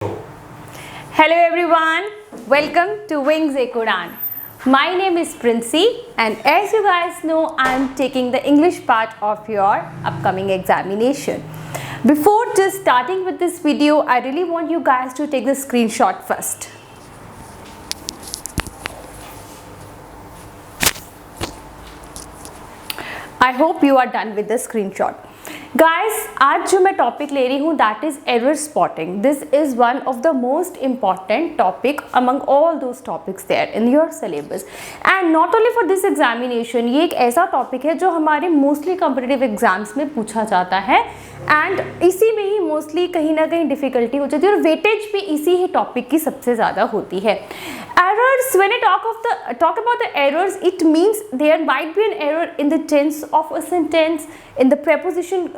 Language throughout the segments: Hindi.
Hello everyone, welcome to Wings Ekodan. My name is Princey and as you guys know, I am taking the English part of your upcoming examination. Before just starting with this video, I really want you guys to take the screenshot first. I hope you are done with the screenshot. Guys, आज जो मैं टॉपिक ले रही हूँ that is error spotting. This is one of the most important topic among all those topics there in your syllabus and not only for this examination. ये एक ऐसा टॉपिक है जो हमारे मोस्टली कॉम्पिटिटिव एग्जाम्स में पूछा जाता है एंड इसी में ही मोस्टली कहीं ना कहीं डिफिकल्टी हो जाती है और वेटेज भी इसी ही टॉपिक की सबसे ज़्यादा होती है. Errors, when I talk about the errors, it means there might be an error in the tense of a sentence, in the preposition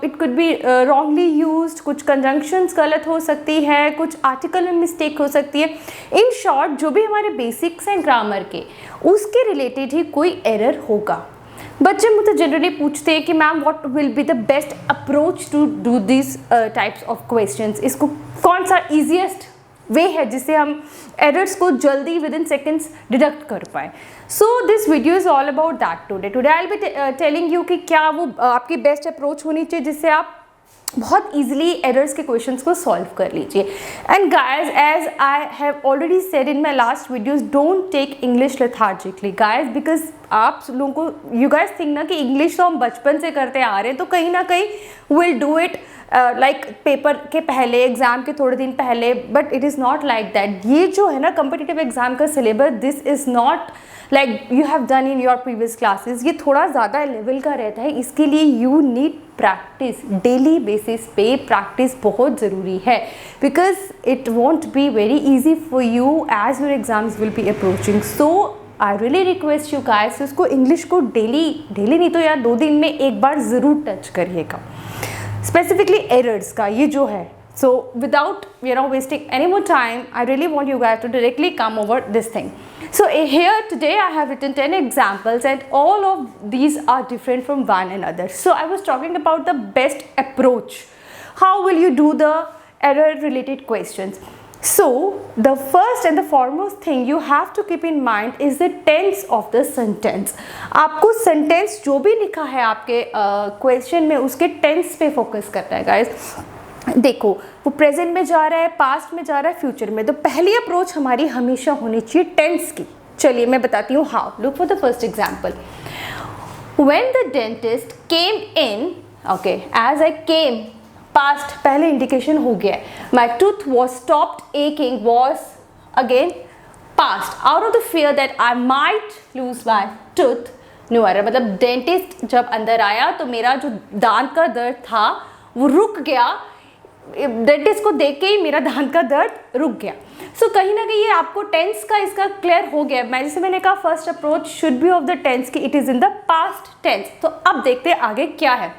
it could be wrongly used, कुछ conjunctions गलत हो सकती है, कुछ article में mistake हो सकती है. In short, जो भी हमारे basics हैं grammar के उसके related ही कोई error होगा. बच्चे मुझसे जनरली पूछते हैं कि ma'am what will be the best approach to do this types of questions. इसको कौन सा ईजिएस्ट वे है जिससे हम एरर्स को जल्दी विद इन सेकेंड्स डिडक्ट कर पाए. So this video is all about that. Today I will be telling you कि क्या वो आपकी बेस्ट अप्रोच होनी चाहिए जिससे आप बहुत ईजिली एरर्स के क्वेश्चंस को सॉल्व कर लीजिए. And guys, as I have already said in my last videos, don't take English lethargically guys, because आप लोगों को यू गाइज थिंक ना कि इंग्लिश तो हम बचपन से करते आ रहे हैं तो कहीं ना कहीं will do it like paper के पहले, एग्ज़ाम के थोड़े दिन पहले, but it is not like that. ये जो है ना कम्पिटिटिव एग्जाम का syllabus, this is not like you have done in your previous classes. ये थोड़ा ज़्यादा लेवल का रहता है, इसके लिए you need practice. Daily basis पे प्रैक्टिस बहुत ज़रूरी है because it won't be very easy for you as your exams will be approaching. So I really request you guys, उसको इंग्लिश को डेली नहीं तो यार 2 दिन में एक बार ज़रूर टच करिएगा. स्पेसिफिकली एरर्स का ये जो है. So without wasting any more time, I really want you guys to directly come over this thing. So here today I have written 10 examples and all of these are different from one another. So I was talking about the best approach. How will you do the error related questions? So the first and the foremost thing you have to keep in mind is the tense of the sentence. आपको sentence जो भी लिखा है आपके question में उसके tense पे focus करना है guys. देखो वो प्रेजेंट में जा रहा है, पास्ट में जा रहा है, फ्यूचर में, तो पहली अप्रोच हमारी हमेशा होनी चाहिए टेंस की. चलिए मैं बताती हूँ how. Look for the first example. When the dentist came in, okay, as I came, past पहले इंडिकेशन हो गया. My tooth was stopped aching was again past. Out of the fear that I might lose my tooth, new error. मतलब डेंटिस्ट जब अंदर आया तो मेरा जो दांत का दर्द था वो रुक गया. डेंटिस्ट को देख के ही मेरा दांत का दर्द रुक गया. सो कहीं ना कहीं ये आपको टेंस का इसका क्लियर हो गया. मैंने कहा first approach should be of the tense की it is in the past tense. तो अब देखते हैं आगे क्या है.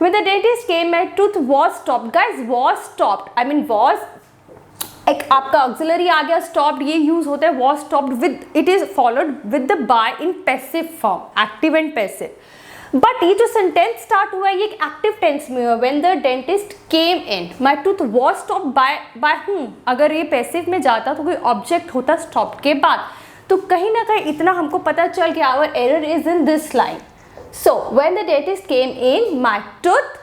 When the dentist came my tooth was stopped. Guys was stopped, I mean was एक आपका ऑक्सिलरी आ गया. स्टॉप्ड ये यूज होता है was stopped with, it is followed with the by in passive form, active and passive. But ये जो सेंटेंस स्टार्ट हुआ है ये एक एक्टिव टेंस में हुआ. When the dentist came in my tooth was stopped bye whom. अगर ये पैसिव में जाता तो कोई ऑब्जेक्ट होता स्टॉप्ड के बाद. तो कहीं ना कहीं इतना हमको पता चल गया our error is in this line. So when the dentist came in my tooth,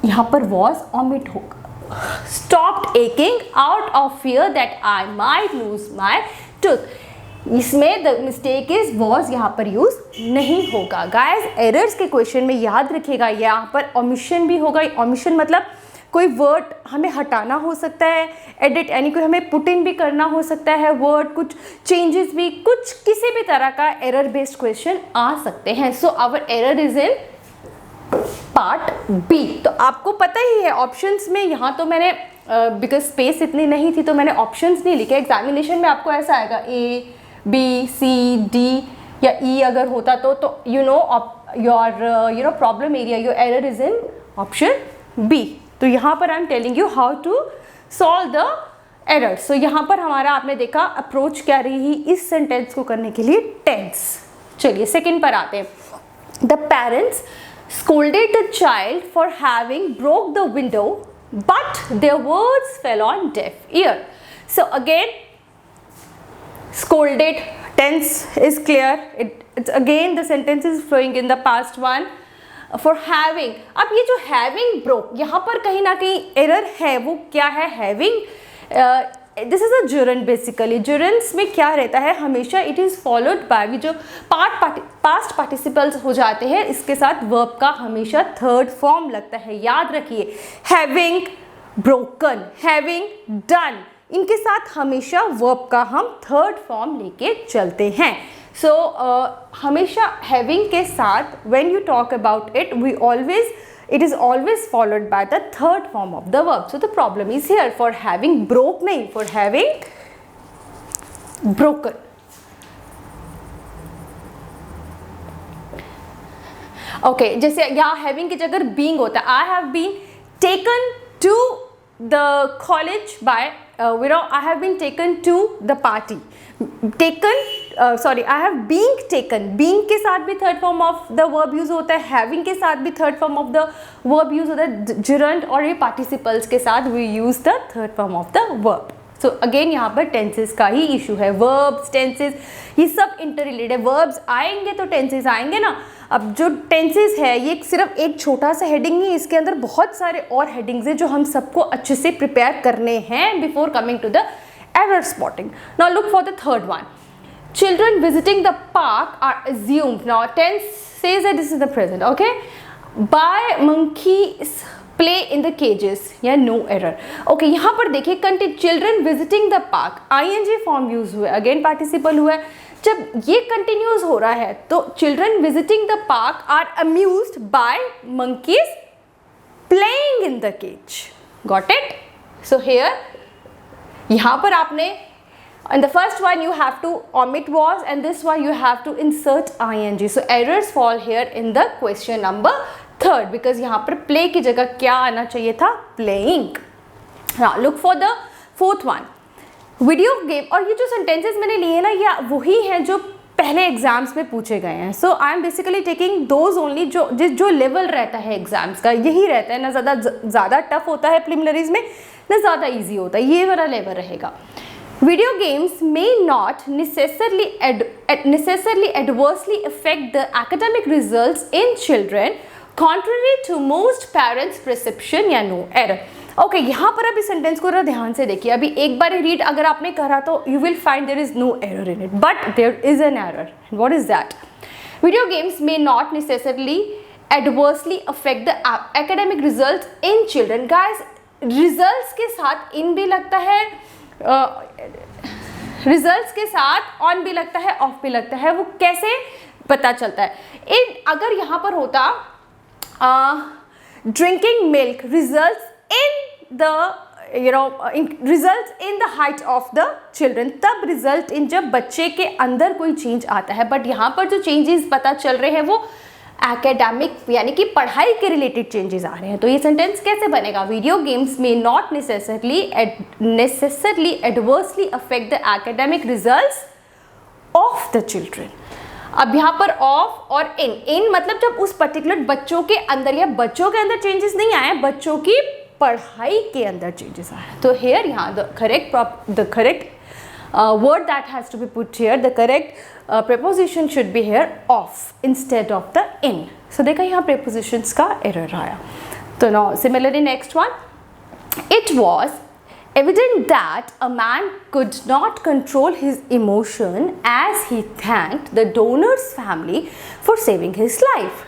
यहाँ पर वॉज ऑमिट होगा. Stopped aching out of fear that I might lose my tooth. इसमें द मिस्टेक इज वॉज यहाँ पर यूज नहीं होगा. गाइस एरर्स के क्वेश्चन में याद रखिएगा यहाँ पर ओमिशन भी होगा. ओमिशन मतलब कोई वर्ड हमें हटाना हो सकता है, एडिट यानी कोई हमें पुट इन भी करना हो सकता है वर्ड, कुछ चेंजेस भी, कुछ किसी भी तरह का एरर बेस्ड क्वेश्चन आ सकते हैं. So our error is in part B. तो आपको पता ही है ऑप्शंस में, यहाँ तो मैंने बिकॉज स्पेस इतनी नहीं थी तो मैंने ऑप्शंस नहीं लिखे. एग्जामिनेशन में आपको ऐसा आएगा ए बी सी डी या ई अगर होता तो you know your problem area, your error is in option B. तो यहाँ पर I am telling you how to solve the error. So यहाँ पर हमारा आपने देखा अप्रोच क्या रही इस सेंटेंस को करने के लिए टेंस. चलिए सेकंड पर आते हैं. The parents scolded the child for having broke the window but their words fell on deaf ear. So again, scolded, tense is clear. It's again the sentence is flowing in the past one. For having, अब ये जो having broke, यहाँ पर कहीं ना कहीं error है, वो क्या है? having, this is a gerund basically. जुरन्स में क्या रहता है, हमेशा इट इज़ फॉलोड बाय जो पास्ट पार्टिसिपल्स हो जाते हैं, इसके साथ वर्ब का हमेशा थर्ड फॉर्म लगता है. याद रखिए, हैविंग ब्रोकन, हैविंग डन, इनके साथ हमेशा वर्ब का हम थर्ड फॉर्म लेके चलते हैं. सो हमेशा हैविंग के साथ when you talk about it, it is always followed by the third form of the verb. So the problem is here, for having broke नहीं, for having broken. Okay, जैसे यहाँ having की जगह being होता है. I have been taken to the college by I have been taken to the party. I have being taken. being के साथ भी third form of the verb use होता है, हैविंग के साथ भी third form of the verb use होता है. जिरंट और ये पार्टिसिपल्स के साथ we use the third form of the verb. So again यहाँ पर टेंसेस का ही इशू है. वर्ब्स, टेंसेस, ये सब इंटर रिलेटेड है. वर्ब्स आएंगे तो टेंसेस आएंगे ना. अब जो टेंसेस है ये सिर्फ एक छोटा सा हेडिंग नहीं, इसके अंदर बहुत सारे और हेडिंग्स हैं जो हम सबको अच्छे से प्रिपेयर करने हैं before coming to the error spotting. Now look for the third one. Children visiting the park are assumed. Now tense says that this is the present, okay? By monkeys play in the cages. Yeah, no error. Okay, यहाँ पर देखिए, children visiting the park, ing form use हुआ है, again participle हुआ है. जब ये continuous हो रहा है तो children visiting the park are amused by monkeys playing in the cage. Got it? So here यहाँ पर आपने in the first one you have to omit was, and this one you have to insert ing. So errors fall here in the question number third, because यहाँ पर play की जगह क्या आना चाहिए था? playing. Now look for the fourth one. Video game. और ये जो सेंटेंसेस मैंने लिए ना, ये वही हैं जो पहले एग्जाम्स में पूछे गए हैं. So I am basically taking those only जो लेवल रहता है एग्जाम्स का, यही रहता है. ना ज़्यादा टफ होता है प्रिलिमिनरीज में, ना ज़्यादा ईजी होता है, ये वाला लेवल रहेगा. Video games may not necessarily adversely affect the academic results in children contrary to most parents perception. या no error. ओके, यहाँ पर अभी सेंटेंस को ध्यान से देखिए. अभी एक बार रीड अगर आपने करा तो you will find there is no error in it, but there is an error. What is that? Video games may not necessarily adversely affect the academic results in children. Guys, results के साथ इन भी लगता है, रिजल्ट्स के साथ ऑन भी लगता है, ऑफ भी लगता है. वो कैसे पता चलता है? अगर यहाँ पर होता drinking milk results in the results in the height of the children, तब result in जब बच्चे के अंदर कोई चेंज आता है. बट यहाँ पर जो चेंजेस पता चल रहे हैं वो एकेडमिक यानी कि पढ़ाई के रिलेटेड चेंजेस आ रहे हैं. तो ये सेंटेंस कैसे बनेगा? वीडियो गेम्स में not necessarily adversely affect the academic results of the children. अब यहाँ पर ऑफ और इन मतलब जब उस पर्टिकुलर बच्चों के अंदर या बच्चों के अंदर चेंजेस नहीं आए, बच्चों की पढ़ाई के अंदर चेंजेस आए. तो हेयर यहाँ the correct word that has to be put here, the correct preposition should be here off instead of the in. So देखा यहाँ prepositions का error आया. तो now similarly next one, it was evident that a man could not control his emotion as he thanked the donor's family for saving his life.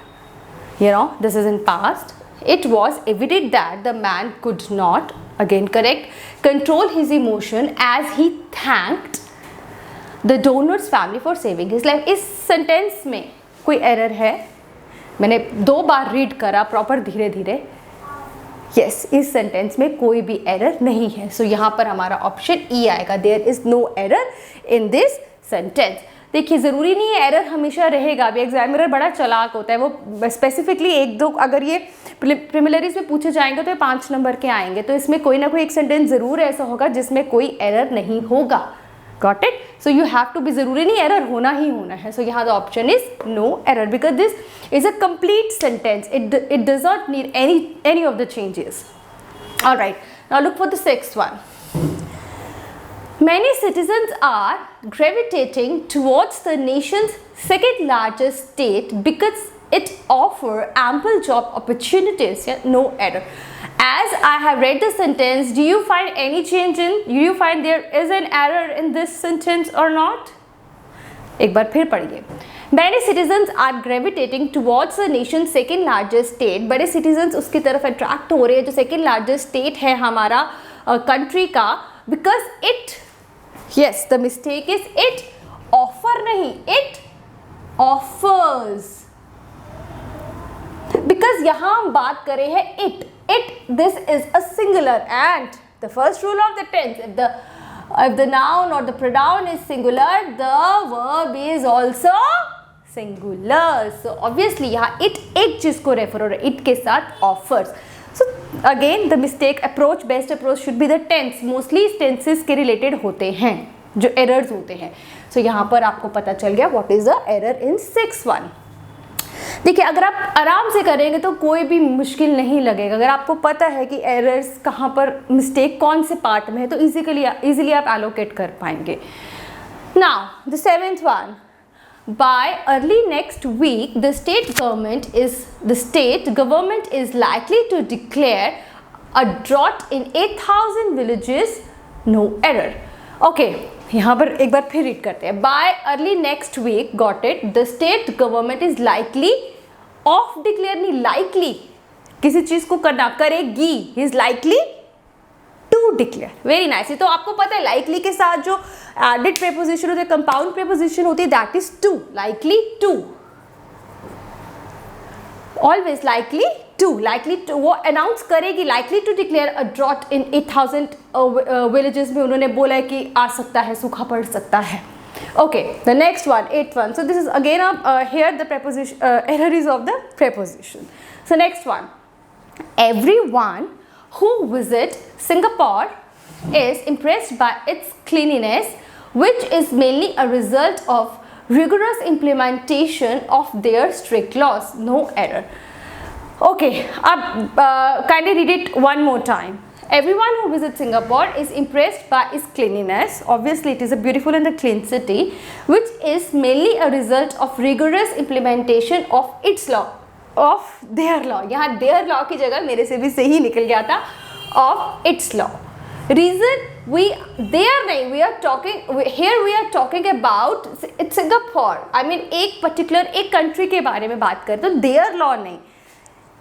You know, this is in past. It was evident that the man could not, again correct, control his emotion as he thanked the donor's family for saving his life. इस सेंटेंस में कोई एरर है? मैंने 2 बार रीड करा प्रॉपर धीरे धीरे. यस, इस सेंटेंस में कोई भी एरर नहीं है. सो यहाँ पर हमारा ऑप्शन ई आएगा. There is no error in this sentence. देखिए, ज़रूरी नहीं है एरर हमेशा रहेगा. अभी एग्जामिनर बड़ा चालाक होता है, वो स्पेसिफिकली 1-2 अगर ये प्रिलिमिनरीज में पूछे जाएंगे तो ये 5 नंबर के आएंगे. तो इसमें कोई ना कोई एक सेंटेंस ज़रूर ऐसा होगा जिसमें कोई एरर नहीं होगा. Got it? So you have to be, ज़रूरी नहीं एरर होना ही होना है. सो यहाँ the option is no error because this is a complete sentence. It does not need any of the changes. All right, now look for the sixth one. Many citizens are gravitating towards the nation's second largest state because it offers ample job opportunities. Yeah, no error. As I have read the sentence, do you find any change in? Do you find there is an error in this sentence or not? एक बार फिर पढ़िए. Many citizens are gravitating towards the nation's second largest state. बड़े citizens उसकी तरफ attract हो रहे हैं जो second largest state है हमारा country का, because it, yes, the mistake is it offer नहीं, it offers. Because यहाँ हम बात कर रहे हैं it, this is a singular, and the first rule of the tense, if the noun or the pronoun is singular, the verb is also singular. So obviously यहाँ it एक चीज को रेफर हो रहा है, it के साथ offers. So again the mistake approach, best approach should be the tense. Mostly tenses के related होते हैं जो errors होते हैं. So यहाँ पर आपको पता चल गया what is the error in sixth one. देखिए अगर आप आराम से करेंगे तो कोई भी मुश्किल नहीं लगेगा. अगर आपको पता है कि एरर्स कहाँ पर, मिस्टेक कौन से पार्ट में है, तो इजीली आप एलोकेट कर पाएंगे. Now the seventh one. By early next week, the state government is likely to declare a drought in 8,000 villages. No error. Okay, यहाँ पर एक बार फिर रीड करते हैं. By early next week, got it? The state government is likely of declare नहीं, likely किसी चीज को करना, करेगी. He is likely to declare. Very nice. तो आपको पता है likely के साथ जो added preposition होती है, compound preposition होती है, that is to. Likely to. Always likely to. Likely to वो announce करेगी. Likely to declare a drought in 8,000 villages में उन्होंने बोला है कि आ सकता है, सूखा पड़ सकता है. Okay, the next one, eighth one. So this is again here the preposition error is of the preposition. So next one. Everyone who visits Singapore is impressed by its cleanliness, which is mainly a result of rigorous implementation of their strict laws. No error. Okay, kindly read it one more time. Everyone who visits Singapore is impressed by its cleanliness. Obviously, it is a beautiful and a clean city, which is mainly a result of rigorous implementation of its law. Of their law. यहाँ their law की जगह मेरे से भी सही निकल गया था. Of its law. Reason there नहीं, we are talking about it's Singapore. I mean एक particular एक country के बारे में बात करते तो their law नहीं,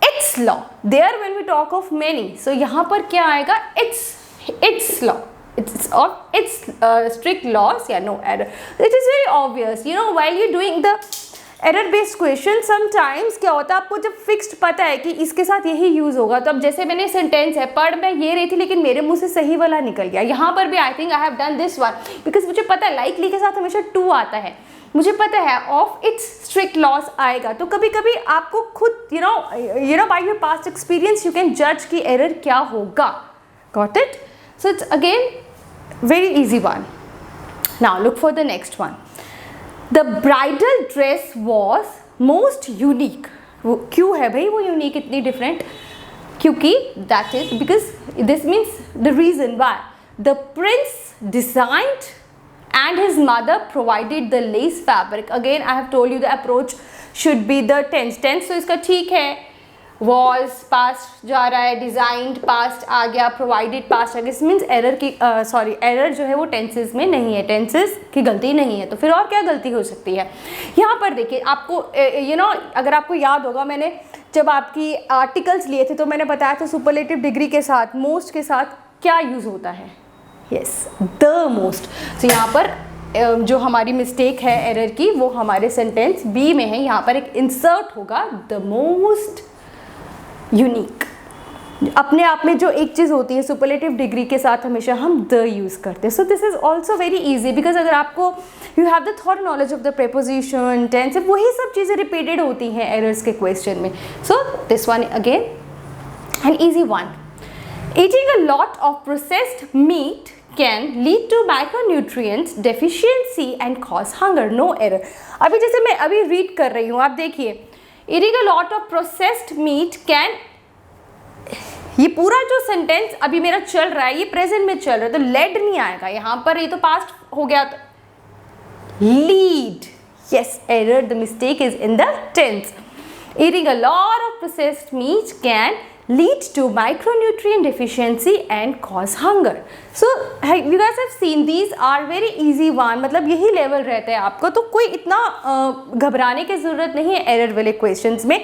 its law. There when we talk of many, so यहाँ पर क्या आएगा? Its law. It's of its strict laws. Yeah, no error. It is very obvious. You know, while you're doing the error based question, sometimes क्या होता है, आपको जब फिक्स्ड पता है कि इसके साथ यही यूज होगा, तो अब जैसे मैंने सेंटेंस है, पढ़ मैं ये रही थी लेकिन मेरे मुंह से सही वाला निकल गया. यहाँ पर भी I think I have done this one because मुझे पता है लाइकली के साथ हमेशा टू आता है, मुझे पता है ऑफ इट्स स्ट्रिक्ट लॉस आएगा. तो कभी कभी आपको खुद you know by your past experience you can जज कि एरर क्या होगा. Got it? So it's again very easy one. Now look for the next one. The bridal dress was most unique. वो क्यों है भाई वो यूनिक इतनी डिफरेंट? क्योंकि that is because this means the reason why the prince designed and his mother provided the lace fabric. Again I have told you the approach should be the tense. तो इसका ठीक है, was past जा रहा है, designed past आ गया, provided past आ गया. This means error की error जो है वो tenses में नहीं है, tenses की गलती नहीं है. तो फिर और क्या गलती हो सकती है? यहाँ पर देखिए आपको अगर आपको याद होगा, मैंने जब आपकी आर्टिकल्स लिए थे तो मैंने बताया था सुपरलेटिव डिग्री के साथ मोस्ट के साथ क्या यूज़ होता है. Yes, the most. तो यहाँ पर जो हमारी मिस्टेक है एरर की वो हमारे सेंटेंस बी में है. यहाँ पर एक इंसर्ट होगा द मोस्ट यूनिक. अपने आप में जो एक चीज़ होती है सुपरलेटिव डिग्री के साथ हमेशा हम द यूज़ करते हैं. So this is also very easy because अगर आपको you have the thought knowledge of the preposition tense, वही सब चीज़ें रिपीटेड होती हैं एरर्स के क्वेश्चन में. So this one again an easy one. Eating a lot of processed meat can lead to micronutrients deficiency and cause hunger. No error. अभी जैसे मैं अभी रीड कर रही हूँ, आप देखिए, eating a lot of processed meat can ये पूरा जो सेंटेंस अभी मेरा चल रहा है ये प्रेजेंट में चल रहा है, तो लेड नहीं आएगा यहाँ पर, ये तो पास्ट हो गया, तो lead. Yes, error, the mistake is in the tense. Eating a lot of processed meat can lead to micronutrient deficiency and cause hunger. So you guys have seen these are very easy one, मतलब यही लेवल रहता है आपको, तो कोई इतना घबराने की ज़रूरत नहीं है एरर वाले क्वेश्चंस में.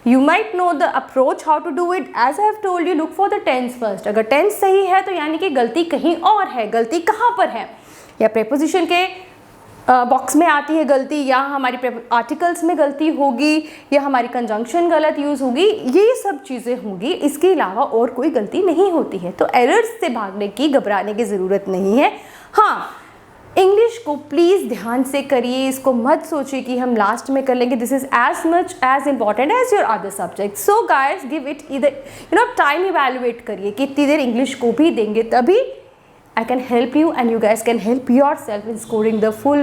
You might know the approach how to do it. As I have told you, look for the tense first. अगर tense सही है तो यानी कि गलती कहीं और है. गलती कहाँ पर है? या preposition के बॉक्स में आती है गलती, या हमारी आर्टिकल्स में गलती होगी, या हमारी कंजंक्शन गलत यूज़ होगी, ये सब चीज़ें होंगी. इसके अलावा और कोई गलती नहीं होती है. तो एरर्स से भागने की, घबराने की ज़रूरत नहीं है. हाँ, इंग्लिश को प्लीज़ ध्यान से करिए, इसको मत सोचिए कि हम लास्ट में कर लेंगे. This is as much as important as your other subject. So guys, give it इधर टाइम इवेलुएट करिए कि इतनी देर इंग्लिश को भी देंगे तभी I can help you and you guys can help yourself in scoring the full,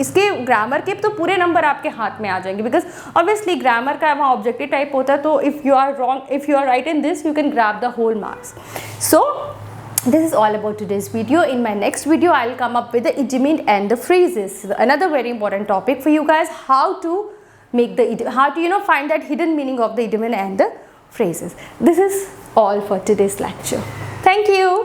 इसके ग्रामर के तो पूरे नंबर आपके हाथ में आ जाएंगे, बिकॉज ऑब्वियसली ग्रामर का वहाँ ऑब्जेक्टिव टाइप होता है, तो if you are wrong, if you are right in this, you can grab the whole marks. So this is all about today's video. In my next video I'll come up with the idiom and the phrases, another very important topic for you guys, how to make the how to find that hidden meaning of the idiom and the phrases. This is all for today's lecture. Thank you.